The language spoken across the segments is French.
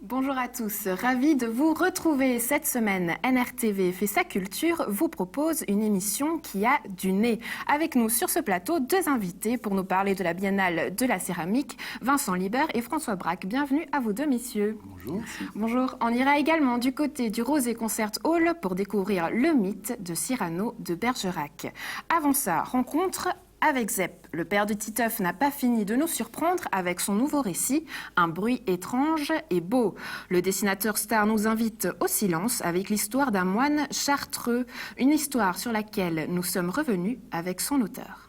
Bonjour à tous, ravi de vous retrouver. Cette semaine, NRTV fait sa culture vous propose une émission qui a du nez. Avec nous sur ce plateau, deux invités pour nous parler de la Biennale de la céramique, Vincent Libert et François Braque. Bienvenue à vous deux, messieurs. Bonjour. Bonjour. On ira également du côté du Rosé Concert Hall pour découvrir le mythe de Cyrano de Bergerac. Avant ça, rencontre avec Zep. Le père de Titeuf n'a pas fini de nous surprendre avec son nouveau récit, Un bruit étrange et beau. Le dessinateur star nous invite au silence avec l'histoire d'un moine chartreux, une histoire sur laquelle nous sommes revenus avec son auteur.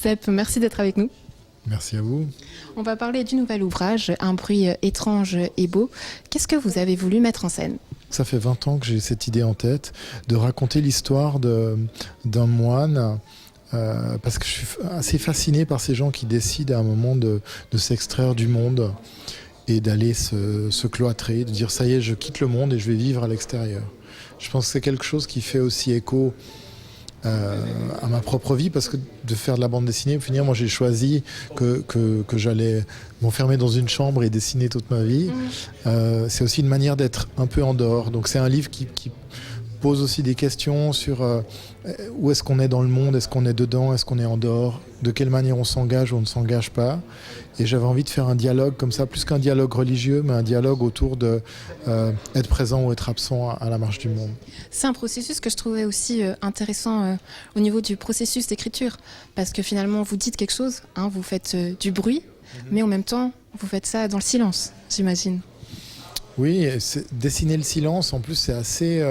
Zep, merci d'être avec nous. Merci à vous. On va parler du nouvel ouvrage, Un bruit étrange et beau. Qu'est-ce que vous avez voulu mettre en scène ? Ça fait 20 ans que j'ai cette idée en tête de raconter l'histoire d'un moine parce que je suis assez fasciné par ces gens qui décident à un moment de s'extraire du monde et d'aller se cloîtrer, de dire ça y est, je quitte le monde et je vais vivre à l'extérieur. Je pense que c'est quelque chose qui fait aussi écho à ma propre vie, parce que de faire de la bande dessinée, au final, moi j'ai choisi que j'allais m'enfermer dans une chambre et dessiner toute ma vie. C'est aussi une manière d'être un peu en dehors. Donc c'est un livre qui pose aussi des questions sur où est-ce qu'on est dans le monde, est-ce qu'on est dedans, est-ce qu'on est en dehors, de quelle manière on s'engage ou on ne s'engage pas. Et j'avais envie de faire un dialogue comme ça, plus qu'un dialogue religieux, mais un dialogue autour de être présent ou être absent à la marche du monde. C'est un processus que je trouvais aussi intéressant au niveau du processus d'écriture, parce que finalement vous dites quelque chose, hein, vous faites du bruit, mais en même temps vous faites ça dans le silence, j'imagine. Oui, dessiner le silence, en plus, c'est assez...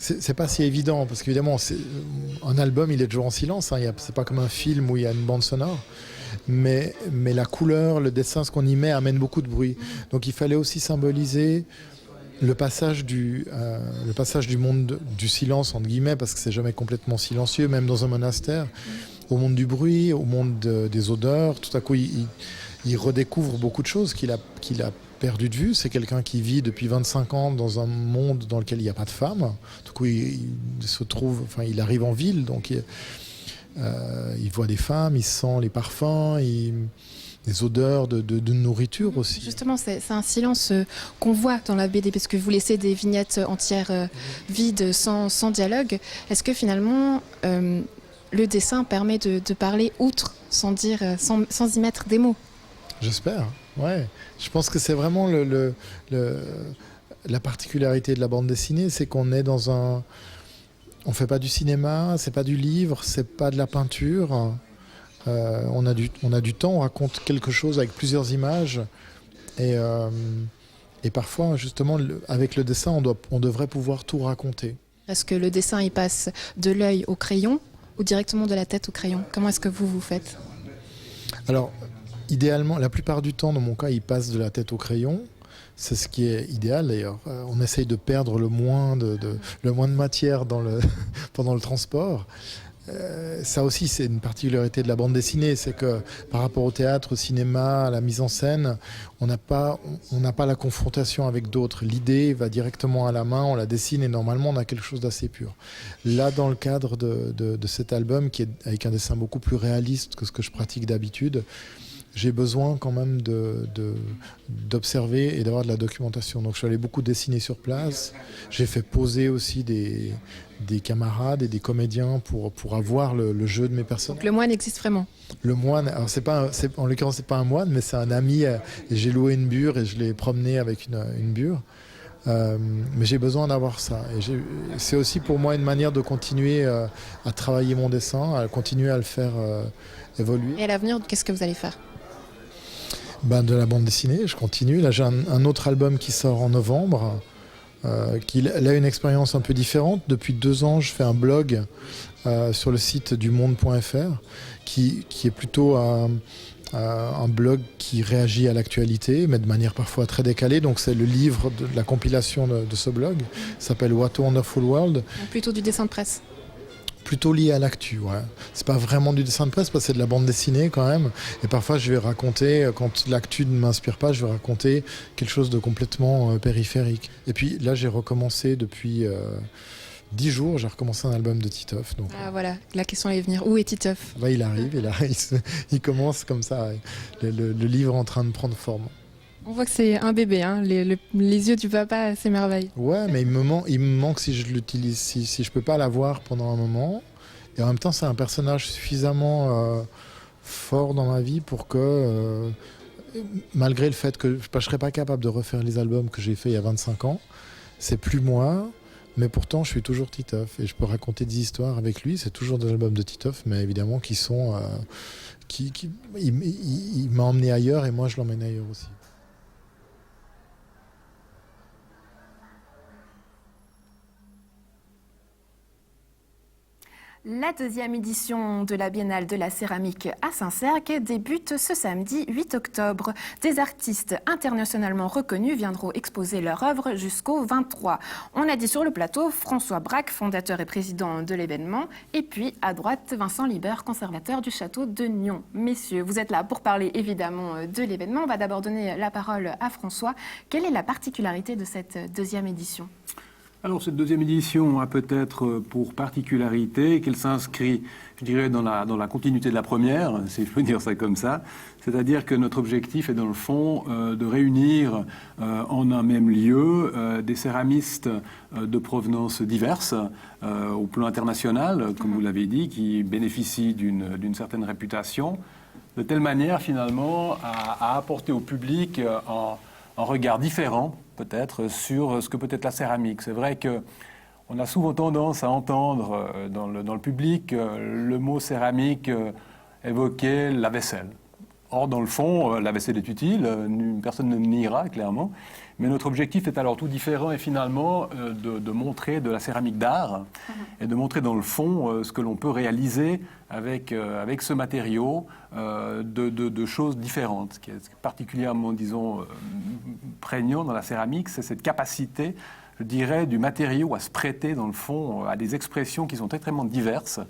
c'est pas si évident, parce qu'évidemment, un album, il est toujours en silence. Hein, c'est pas comme un film où il y a une bande sonore. Mais la couleur, le dessin, ce qu'on y met, amène beaucoup de bruit. Donc il fallait aussi symboliser le passage du monde du silence, entre guillemets, parce que c'est jamais complètement silencieux, même dans un monastère, au monde du bruit, au monde des odeurs. Tout à coup, il redécouvre beaucoup de choses qu'il a perdu de vue. C'est quelqu'un qui vit depuis 25 ans dans un monde dans lequel il n'y a pas de femmes. Du coup, il arrive en ville, donc il voit des femmes, il sent les parfums, les odeurs de nourriture aussi. Justement, c'est un silence qu'on voit dans la BD, parce que vous laissez des vignettes entières vides, sans dialogue. Est-ce que finalement, le dessin permet de parler outre, sans y mettre des mots ? J'espère, ouais. Je pense que c'est vraiment la particularité de la bande dessinée, c'est qu'on est dans un... On fait pas du cinéma, c'est pas du livre, c'est pas de la peinture. On a du temps, on raconte quelque chose avec plusieurs images. Et parfois, justement, avec le dessin, on devrait pouvoir tout raconter. Est-ce que le dessin, il passe de l'œil au crayon ou directement de la tête au crayon ? Comment est-ce que vous faites ? Alors, idéalement, la plupart du temps, dans mon cas, il passe de la tête au crayon. C'est ce qui est idéal d'ailleurs. On essaye de perdre le moins de matière pendant le transport. Ça aussi, c'est une particularité de la bande dessinée, c'est que par rapport au théâtre, au cinéma, à la mise en scène, on n'a pas la confrontation avec d'autres. L'idée va directement à la main, on la dessine et normalement on a quelque chose d'assez pur. Là, dans le cadre de cet album, qui est avec un dessin beaucoup plus réaliste que ce que je pratique d'habitude, j'ai besoin quand même d'observer et d'avoir de la documentation. Donc je suis allé beaucoup dessiner sur place. J'ai fait poser aussi des camarades et des comédiens pour avoir le jeu de mes personnages. Donc le moine existe vraiment ? Le moine, alors en l'occurrence c'est pas un moine, mais c'est un ami. Et j'ai loué une bure et je l'ai promené avec une bure. Mais j'ai besoin d'avoir ça. Et c'est aussi pour moi une manière de continuer à travailler mon dessin, à continuer à le faire évoluer. Et à l'avenir, qu'est-ce que vous allez faire ? De la bande dessinée, je continue. Là, j'ai un autre album qui sort en novembre, qui a une expérience un peu différente. Depuis 2 ans, je fais un blog sur le site dumonde.fr, qui est plutôt un blog qui réagit à l'actualité, mais de manière parfois très décalée. Donc c'est le livre de la compilation de ce blog. Ça s'appelle What a Wonderful World. Plutôt du dessin de presse. Plutôt lié à l'actu, ouais. C'est pas vraiment du dessin de presse, parce que c'est de la bande dessinée quand même. Et parfois, je vais raconter, quand l'actu ne m'inspire pas, je vais raconter quelque chose de complètement périphérique. Et puis là, j'ai recommencé depuis 10 jours, j'ai recommencé un album de Titeuf. Donc, Ah voilà, la question allait venir. Où est Titeuf? il arrive, il commence comme ça, le livre est en train de prendre forme. On voit que c'est un bébé, hein. Les yeux du papa s'émerveillent. Ouais, mais il me manque si je l'utilise, si je peux pas l'avoir pendant un moment. Et en même temps, c'est un personnage suffisamment fort dans ma vie pour que, malgré le fait que je serais pas capable de refaire les albums que j'ai fait il y a 25 ans, c'est plus moi, mais pourtant je suis toujours Titeuf et je peux raconter des histoires avec lui. C'est toujours des albums de Titeuf, mais évidemment qui sont, il m'a emmené ailleurs et moi je l'emmène ailleurs aussi. La deuxième édition de la Biennale de la céramique à Saint-Cergue débute ce samedi 8 octobre. Des artistes internationalement reconnus viendront exposer leur œuvre jusqu'au 23. On a dit sur le plateau François Braque, fondateur et président de l'événement, et puis à droite Vincent Libert, conservateur du château de Nyon. Messieurs, vous êtes là pour parler évidemment de l'événement. On va d'abord donner la parole à François. Quelle est la particularité de cette deuxième édition ? Alors, cette deuxième édition a peut-être pour particularité qu'elle s'inscrit, je dirais, dans la continuité de la première, si je peux dire ça comme ça. C'est-à-dire que notre objectif est, dans le fond, de réunir en un même lieu des céramistes de provenance diverses, au plan international, comme vous l'avez dit, qui bénéficient d'une certaine réputation, de telle manière, finalement, à apporter au public un regard différent, peut-être, sur ce que peut être la céramique. C'est vrai qu'on a souvent tendance à entendre dans le public le mot céramique évoquer la vaisselle. Or, dans le fond, la vaisselle est utile, personne ne le niera, clairement. Mais notre objectif est alors tout différent et finalement de montrer de la céramique d'art et de montrer dans le fond ce que l'on peut réaliser avec ce matériau de choses différentes. Ce qui est particulièrement, disons, prégnant dans la céramique, c'est cette capacité, je dirais, du matériau à se prêter dans le fond à des expressions qui sont extrêmement diverses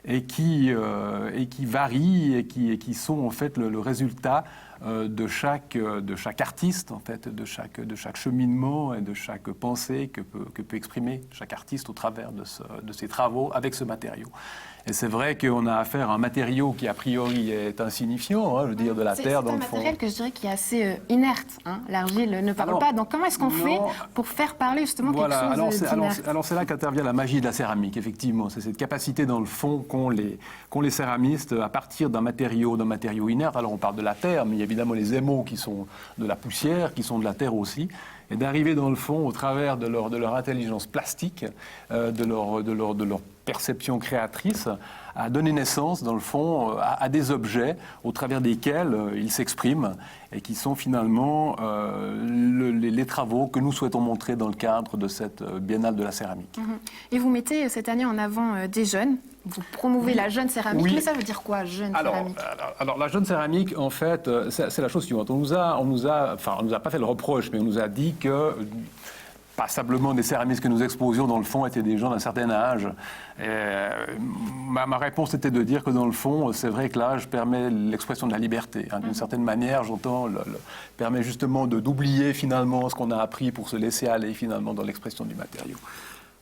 et qui varient et qui sont en fait le résultat de chaque artiste, en fait, de chaque cheminement et de chaque pensée que peut exprimer chaque artiste au travers de ses travaux avec ce matériau. Et c'est vrai qu'on a affaire à un matériau qui, a priori, est insignifiant, je veux dire, de la terre dans le fond. C'est un matériel que je dirais qui est assez inerte. L'argile ne parle pas. Donc, comment est-ce qu'on fait pour faire parler justement quelque chose d'inerte ? Alors, c'est là qu'intervient la magie de la céramique, effectivement. C'est cette capacité, dans le fond, qu'ont les céramistes à partir d'un matériau inerte. Alors, on parle de la terre, mais il y a évidemment les émaux qui sont de la poussière, qui sont de la terre aussi. Et d'arriver, dans le fond, au travers de leur intelligence plastique, de leur perception créatrice, à donner naissance, dans le fond, à des objets au travers desquels ils s'expriment et qui sont finalement les travaux que nous souhaitons montrer dans le cadre de cette Biennale de la céramique. Et vous mettez cette année en avant des jeunes. Vous promouvez la jeune céramique, mais ça veut dire quoi, jeune céramique ? Alors, la jeune céramique, en fait, c'est la chose suivante. On nous a pas fait le reproche, mais on nous a dit que passablement des céramistes que nous exposions, dans le fond, étaient des gens d'un certain âge. Ma réponse était de dire que, dans le fond, c'est vrai que l'âge permet l'expression de la liberté. D'une certaine manière, j'entends, permet justement d'oublier finalement ce qu'on a appris pour se laisser aller finalement dans l'expression du matériau.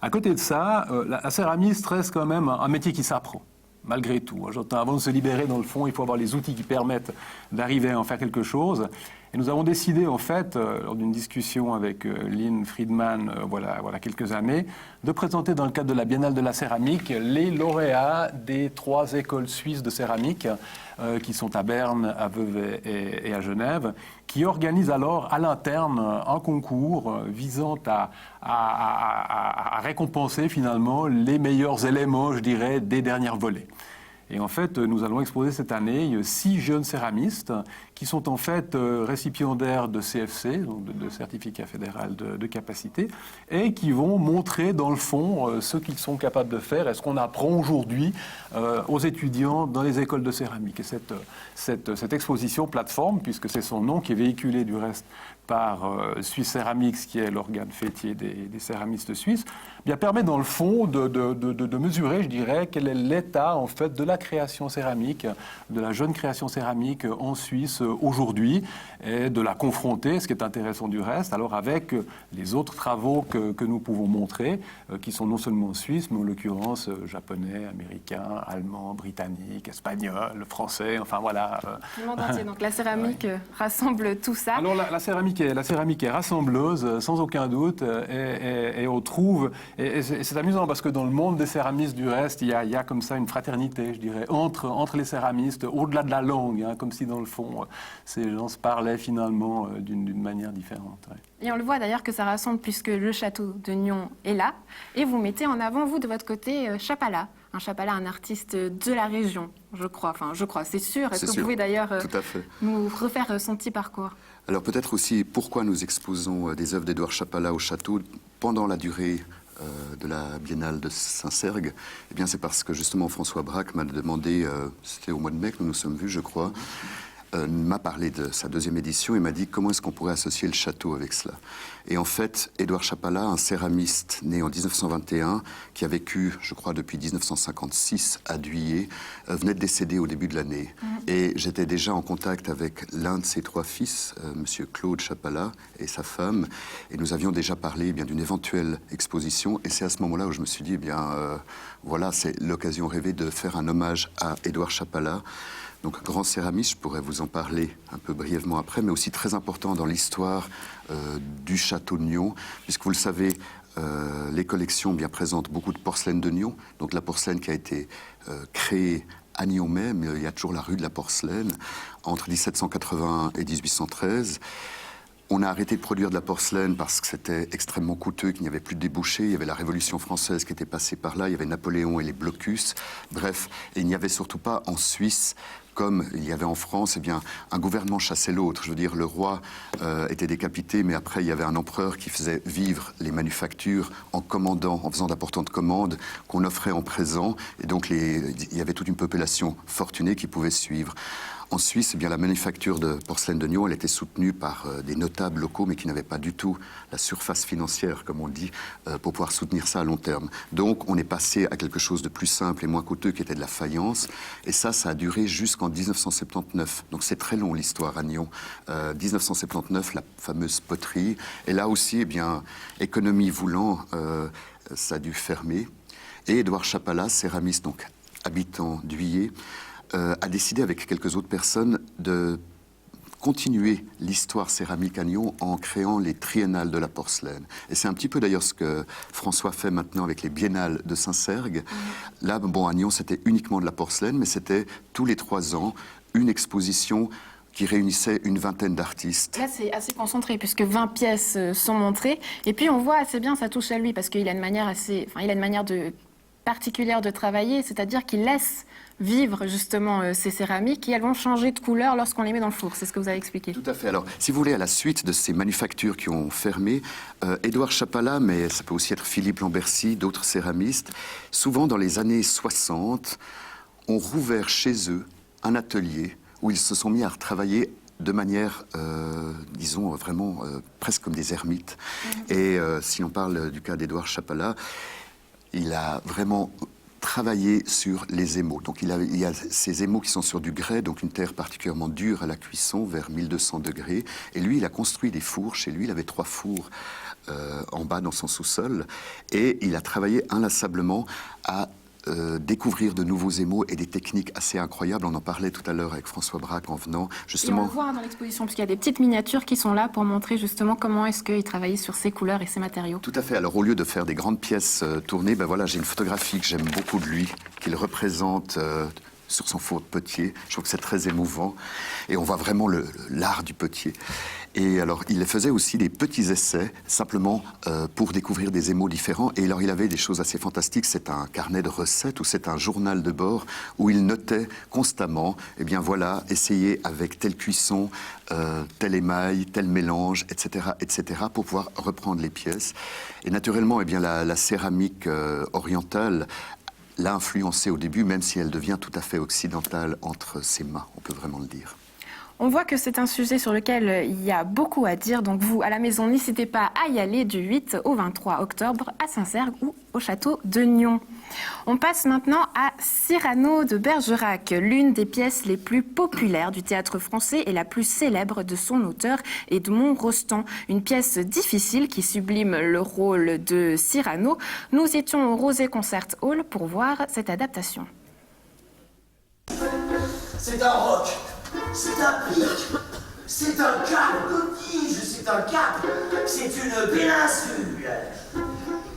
À côté de ça, la céramiste reste quand même un métier qui s'apprend, malgré tout. J'entends, avant de se libérer, dans le fond, il faut avoir les outils qui permettent d'arriver à en faire quelque chose. Et nous avons décidé, en fait, lors d'une discussion avec Lynn Friedman, voilà quelques années, de présenter dans le cadre de la Biennale de la céramique les lauréats des 3 écoles suisses de céramique qui sont à Berne, à Vevey et à Genève, qui organisent alors à l'interne un concours visant à récompenser finalement les meilleurs éléments, je dirais, des dernières volées. Et en fait, nous allons exposer cette année 6 jeunes céramistes qui sont en fait récipiendaires de CFC, donc de certificat fédéral de capacité, et qui vont montrer dans le fond ce qu'ils sont capables de faire et ce qu'on apprend aujourd'hui aux étudiants dans les écoles de céramique. Et cette exposition plateforme, puisque c'est son nom qui est véhiculé du reste par Swiss Ceramics, qui est l'organe fêtier des céramistes suisses, bien permet dans le fond de mesurer, je dirais, quel est l'état en fait de la la création céramique, de la jeune création céramique en Suisse aujourd'hui, et de la confronter, ce qui est intéressant du reste, alors avec les autres travaux que nous pouvons montrer, qui sont non seulement suisses, mais en l'occurrence japonais, américains, allemands, britanniques, espagnols, français, enfin voilà. Le monde entier. Donc la céramique rassemble tout ça. Alors la céramique est rassembleuse, sans aucun doute, et on trouve, et c'est amusant parce que dans le monde des céramistes du reste, il y a comme ça une fraternité, je dirais, entre les céramistes, au-delà de la langue, hein, comme si dans le fond, ces gens se parlaient finalement d'une manière différente. Ouais. Et on le voit d'ailleurs que ça rassemble puisque le château de Nyon est là. Et vous mettez en avant, vous, de votre côté, Chapala. Un Chapala, un artiste de la région, je crois. Enfin, je crois, c'est sûr. Est-ce que vous pouvez d'ailleurs nous refaire son petit parcours? Alors peut-être aussi pourquoi nous exposons des œuvres d'Édouard Chapala au château pendant la durée de la Biennale de Saint-Sergue. Eh bien c'est parce que justement François Braque m'a demandé, c'était au mois de mai que nous nous sommes vus je crois, m'a parlé de sa deuxième édition et m'a dit comment est-ce qu'on pourrait associer le château avec cela. Et en fait, Édouard Chapala, un céramiste né en 1921, qui a vécu, je crois, depuis 1956 à Duillé, venait de décéder au début de l'année. Et j'étais déjà en contact avec l'un de ses trois fils, Monsieur Claude Chapala et sa femme, et nous avions déjà parlé d'une éventuelle exposition. Et c'est à ce moment-là où je me suis dit, voilà, c'est l'occasion rêvée de faire un hommage à Édouard Chapala. Donc, grand céramiste, je pourrais vous en parler un peu brièvement après, mais aussi très important dans l'histoire du château de Nyon, puisque vous le savez, les collections présentent beaucoup de porcelaine de Nyon, donc la porcelaine qui a été créée à Nyon même, il y a toujours la rue de la porcelaine, entre 1781 et 1813. On a arrêté de produire de la porcelaine parce que c'était extrêmement coûteux, qu'il n'y avait plus de débouchés. Il y avait la Révolution française qui était passée par là, il y avait Napoléon et les blocus. Bref, et il n'y avait surtout pas en Suisse, comme il y avait en France, un gouvernement chassait l'autre. Je veux dire, le roi était décapité, mais après, il y avait un empereur qui faisait vivre les manufactures en commandant, en faisant d'importantes commandes qu'on offrait en présent. Et donc, il y avait toute une population fortunée qui pouvait suivre. En Suisse, la manufacture de porcelaine de Nyon, elle était soutenue par des notables locaux, mais qui n'avaient pas du tout la surface financière, comme on dit, pour pouvoir soutenir ça à long terme. Donc, on est passé à quelque chose de plus simple et moins coûteux, qui était de la faïence. Et ça a duré jusqu'en 1979. Donc, c'est très long, l'histoire à Nyon. 1979, la fameuse poterie. Et là aussi, économie voulant, ça a dû fermer. Et Édouard Chapala, céramiste, donc habitant d'Huillé, a décidé avec quelques autres personnes de continuer l'histoire céramique à Nyon en créant les triennales de la porcelaine. Et c'est un petit peu d'ailleurs ce que François fait maintenant avec les biennales de Saint-Sergue. Là, à Nyon, c'était uniquement de la porcelaine, mais c'était tous les 3 ans une exposition qui réunissait une vingtaine d'artistes. Là, c'est assez concentré, puisque 20 pièces sont montrées. Et puis, on voit assez bien, ça touche à lui, parce qu'il a une manière particulière de travailler, c'est-à-dire qu'il laisse vivre justement ces céramiques et elles vont changer de couleur lorsqu'on les met dans le four. C'est ce que vous avez expliqué. Tout à fait. Alors, si vous voulez, à la suite de ces manufactures qui ont fermé, Édouard Chapala, mais ça peut aussi être Philippe Lambercy, d'autres céramistes, souvent dans les années 60, ont rouvert chez eux un atelier où ils se sont mis à travailler de manière, disons, vraiment presque comme des ermites. Et si on parle du cas d'Édouard Chapala, il a vraiment travaillé sur les émaux. Donc il y a ces émaux qui sont sur du grès, donc une terre particulièrement dure à la cuisson, vers 1200 degrés. Et lui, il a construit des fours. Chez lui, il avait 3 fours en bas dans son sous-sol. Et il a travaillé inlassablement à découvrir de nouveaux émaux et des techniques assez incroyables. On en parlait tout à l'heure avec François Braque en venant. Justement. Et on le voit dans l'exposition, puisqu'il y a des petites miniatures qui sont là pour montrer justement comment est-ce qu'il travaillait sur ces couleurs et ces matériaux. Tout à fait. Alors au lieu de faire des grandes pièces tournées, j'ai une photographie que j'aime beaucoup de lui, qu'il représente sur son four de potier. Je trouve que c'est très émouvant. Et on voit vraiment l'art du potier. Et alors, il faisait aussi des petits essais, simplement pour découvrir des émaux différents. Et alors, il avait des choses assez fantastiques. C'est un carnet de recettes ou c'est un journal de bord où il notait constamment, essayer avec telle cuisson, tel émail, tel mélange, etc., pour pouvoir reprendre les pièces. Et naturellement, la céramique orientale l'a influencé au début, même si elle devient tout à fait occidentale entre ses mains, on peut vraiment le dire. On voit que c'est un sujet sur lequel il y a beaucoup à dire, donc vous, à la maison, n'hésitez pas à y aller du 8 au 23 octobre à Saint-Sergue ou au château de Nyon. On passe maintenant à Cyrano de Bergerac, l'une des pièces les plus populaires du théâtre français et la plus célèbre de son auteur, Edmond Rostand. Une pièce difficile qui sublime le rôle de Cyrano. Nous étions au Rosé Concert Hall pour voir cette adaptation. C'est un roc, c'est un pic, c'est un cap, que dis-je, c'est un cap, c'est une péninsule.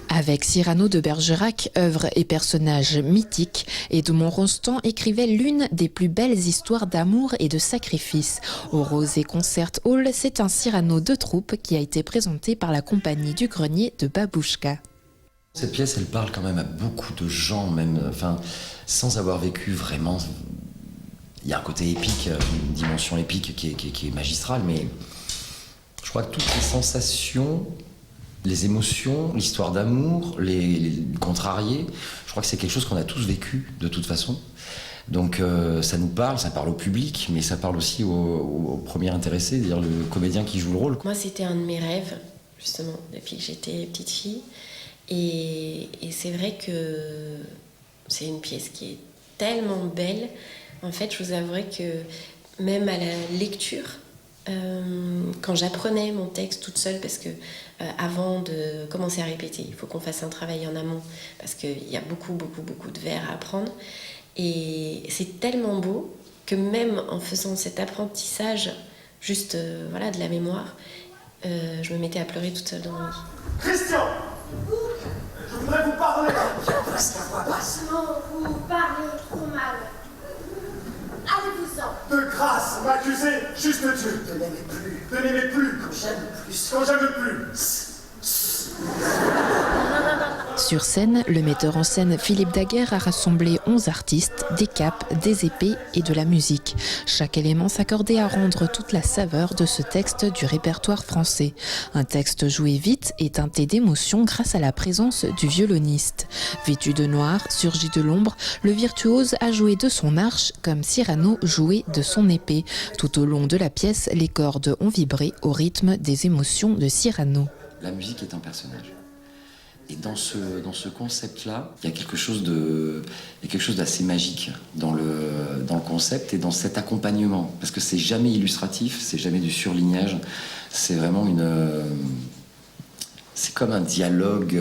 Avec Cyrano de Bergerac, œuvre et personnage mythique, Edmond Rostand écrivait l'une des plus belles histoires d'amour et de sacrifice. Au Rosé Concert Hall, c'est un Cyrano de troupe qui a été présenté par la compagnie du Grenier de Babouchka. Cette pièce, elle parle quand même à beaucoup de gens, même, enfin, sans avoir vécu vraiment. Il y a un côté épique, une dimension épique qui est magistrale, mais je crois que toutes les sensations, les émotions, l'histoire d'amour, les contrariés, je crois que c'est quelque chose qu'on a tous vécu de toute façon. Donc ça nous parle, ça parle au public, mais ça parle aussi au premier intéressé, c'est-à-dire le comédien qui joue le rôle. Moi, c'était un de mes rêves, justement, depuis que j'étais petite fille. Et c'est vrai que c'est une pièce qui est tellement belle. En fait, je vous avouerai que même à la lecture, quand j'apprenais mon texte toute seule, parce que avant de commencer à répéter, il faut qu'on fasse un travail en amont, parce qu'il y a beaucoup de vers à apprendre. Et c'est tellement beau que même en faisant cet apprentissage, juste voilà, de la mémoire, je me mettais à pleurer toute seule dans mon lit. Christian, je voudrais vous parler. Parce qu'à voix basse. Non, vous parlez trop mal. Allez-vous-en. De grâce, m'accuser, juste Dieu. De n'aimer plus. Quand j'aime plus. Sur scène, le metteur en scène Philippe Daguerre a rassemblé 11 artistes, des capes, des épées et de la musique. Chaque élément s'accordait à rendre toute la saveur de ce texte du répertoire français. Un texte joué vite et teinté d'émotion grâce à la présence du violoniste. Vêtu de noir, surgi de l'ombre, le virtuose a joué de son arche comme Cyrano jouait de son épée. Tout au long de la pièce, les cordes ont vibré au rythme des émotions de Cyrano. La musique est un personnage. Et dans ce concept-là, il y a quelque chose d'assez magique dans le concept et dans cet accompagnement. Parce que c'est jamais illustratif, c'est jamais du surlignage. C'est vraiment c'est comme un dialogue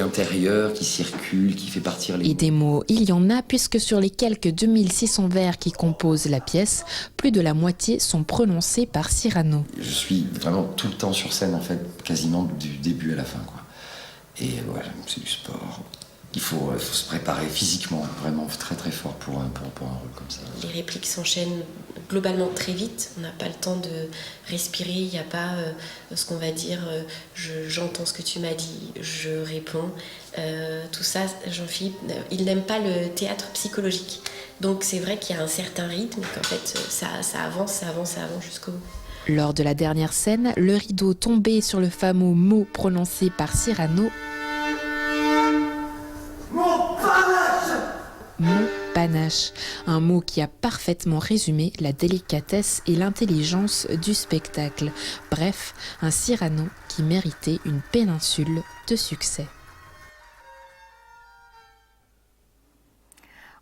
intérieur qui circule, qui fait partir les mots. Et des mots, il y en a, puisque sur les quelques 2600 vers qui composent la pièce, plus de la moitié sont prononcés par Cyrano. Je suis vraiment tout le temps sur scène, en fait, quasiment du début à la fin, quoi. Et voilà, c'est du sport. Il faut se préparer physiquement, vraiment très très fort pour un rôle comme ça. Les répliques s'enchaînent globalement très vite. On n'a pas le temps de respirer. Il n'y a pas ce qu'on va dire j'entends ce que tu m'as dit, je réponds. Tout ça, Jean-Philippe, il n'aime pas le théâtre psychologique. Donc c'est vrai qu'il y a un certain rythme et qu'en fait ça avance jusqu'au bout. Lors de la dernière scène, le rideau tombait sur le fameux mot prononcé par Cyrano. Mon panache, un mot qui a parfaitement résumé la délicatesse et l'intelligence du spectacle. Bref, un Cyrano qui méritait une péninsule de succès.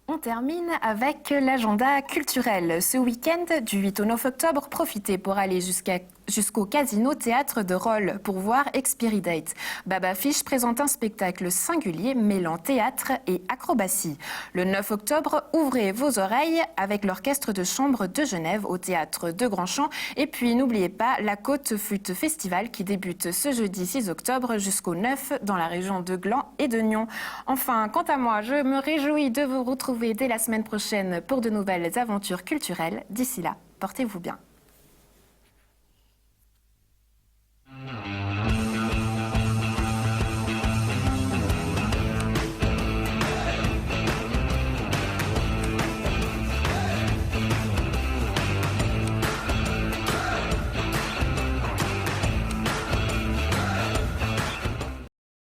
On termine avec l'agenda culturel. Ce week-end, du 8 au 9 octobre, profitez pour aller jusqu'au Casino Théâtre de Rolles pour voir Expiridate. Baba Fish présente un spectacle singulier mêlant théâtre et acrobatie. Le 9 octobre, ouvrez vos oreilles avec l'Orchestre de Chambre de Genève au Théâtre de Grandchamp. Et puis, n'oubliez pas la Côte Flûte Festival qui débute ce jeudi 6 octobre jusqu'au 9 dans la région de Gland et de Nyon. Enfin, quant à moi, je me réjouis de vous retrouver dès la semaine prochaine pour de nouvelles aventures culturelles. D'ici là, portez-vous bien.